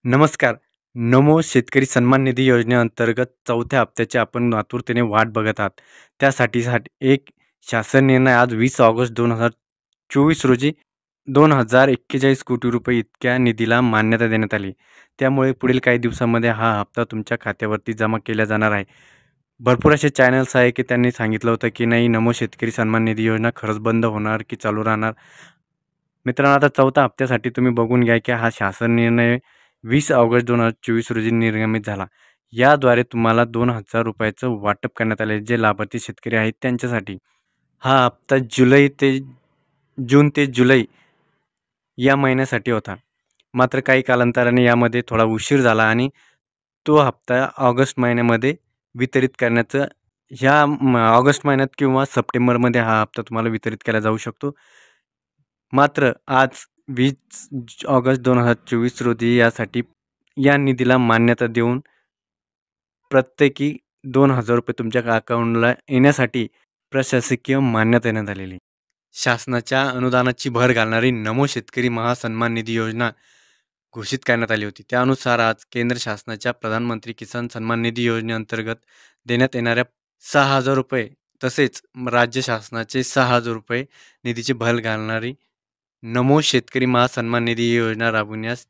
नमस्कार. नमो शेतकरी सन्मान निधी योजनेअंतर्गत चौथ्या हप्त्याची आपण आतुरतेने वाट बघत आहात. त्यासाठी एक शासन निर्णय आज 20 ऑगस्ट 2024 रोजी 2041 कोटी रुपये इतक्या निधीला मान्यता देण्यात आली. त्यामुळे पुढील काही दिवसांमध्ये हा हप्ता तुमच्या खात्यावरती जमा केला जाणार आहे. भरपूर असे चॅनल्स आहे की त्यांनी सांगितलं होतं की नाही नमो शेतकरी सन्मान निधी योजना खरंच बंद होणार की चालू राहणार. मित्रांनो, आता चौथ्या हप्त्यासाठी तुम्ही बघून घ्या की हा शासन निर्णय 20 ऑगस्ट 2024 रोजी निर्गमित झाला. याद्वारे तुम्हाला 2,000 रुपयाचं वाटप करण्यात आले जे लाभार्थी शेतकरी आहेत त्यांच्यासाठी. हा हप्ता जून ते जुलै या महिन्यासाठी होता. मात्र काही कालांतराने यामध्ये थोडा उशीर झाला आणि तो हप्ता ऑगस्ट महिन्यामध्ये वितरित करण्याचं ऑगस्ट महिन्यात किंवा सप्टेंबरमध्ये हा हप्ता तुम्हाला वितरित केला जाऊ शकतो. मात्र आज 20 ऑगस्ट 2024 रोजी या निधीला मान्यता देऊन प्रत्येकी 2,000 रुपये तुमच्या अकाउंटला येण्यासाठी प्रशासकीय मान्यता देण्यात आलेली. शासनाच्या अनुदानाची भर घालणारी नमो शेतकरी महासन्मान निधी योजना घोषित करण्यात आली होती. त्यानुसार आज केंद्र शासनाच्या प्रधानमंत्री किसान सन्मान निधी योजनेअंतर्गत देण्यात येणाऱ्या 6,000 रुपये तसेच राज्य शासनाचे 6,000 रुपये निधीची भर घालणारी नमो शेतकरी महासन्मान निधी योजना राबविण्यास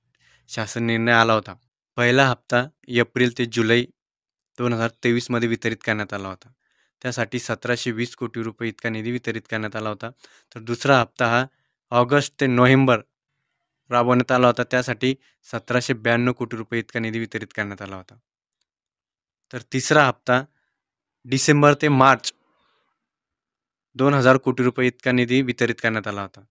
शासन निर्णय आला होता. पहिला हप्ता एप्रिल ते जुलै 2023 मध्ये वितरित करण्यात आला होता. त्यासाठी 1720 कोटी रुपये इतका निधी वितरित करण्यात आला होता. तर दुसरा हप्ता हा ऑगस्ट ते नोव्हेंबर राबवण्यात आला होता. त्यासाठी 1792 कोटी रुपये इतका निधी वितरित करण्यात आला होता. तर तिसरा हप्ता डिसेंबर ते मार्च 2,000 कोटी रुपये इतका निधी वितरित करण्यात आला होता.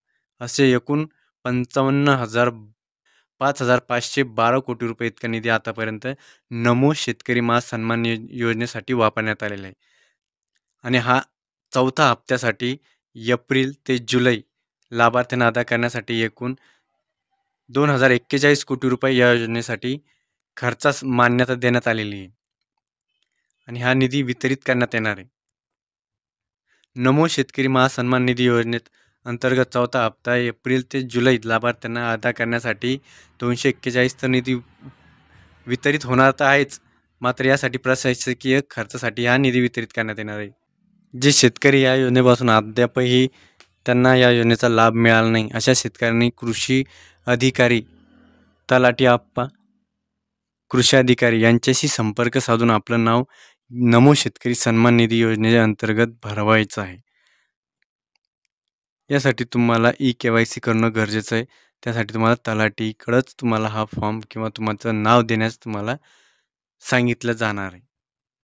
असे एकूण 5,512 कोटी रुपये इतका निधी आतापर्यंत नमो शेतकरी महासन्मान योजनेसाठी वापरण्यात आलेला आहे. आणि हा चौथा हप्त्यासाठी एप्रिल ते जुलै लाभार्थ्यांना अदा करण्यासाठी एकूण 2,041 कोटी रुपये या योजनेसाठी खर्चास मान्यता देण्यात आलेली आहे आणि हा निधी वितरित करण्यात येणार आहे. नमो शेतकरी महासन्मान निधी योजनेत अंतर्गत चौथा हप्ता एप्रिल ते जुलै लाभार्थ्यांना अदा करण्यासाठी 241 तर निधी वितरित होणार तर आहेच, मात्र यासाठी प्रशासकीय खर्चासाठी हा निधी वितरित करण्यात येणार आहे. जे शेतकरी या योजनेपासून अद्यापही त्यांना या योजनेचा लाभ मिळाला नाही अशा शेतकऱ्यांनी कृषी अधिकारी, तलाठी आप्पा, कृषी अधिकारी यांच्याशी संपर्क साधून आपलं नाव नमो शेतकरी सन्मान निधी योजनेच्या अंतर्गत भरवायचं आहे. यासाठी तुम्हाला KYC करणं गरजेचं आहे. त्यासाठी तुम्हाला तलाठीकडेच तुम्हाला हा फॉर्म किंवा तुमचं नाव देण्यास तुम्हाला सांगितलं जाणार आहे.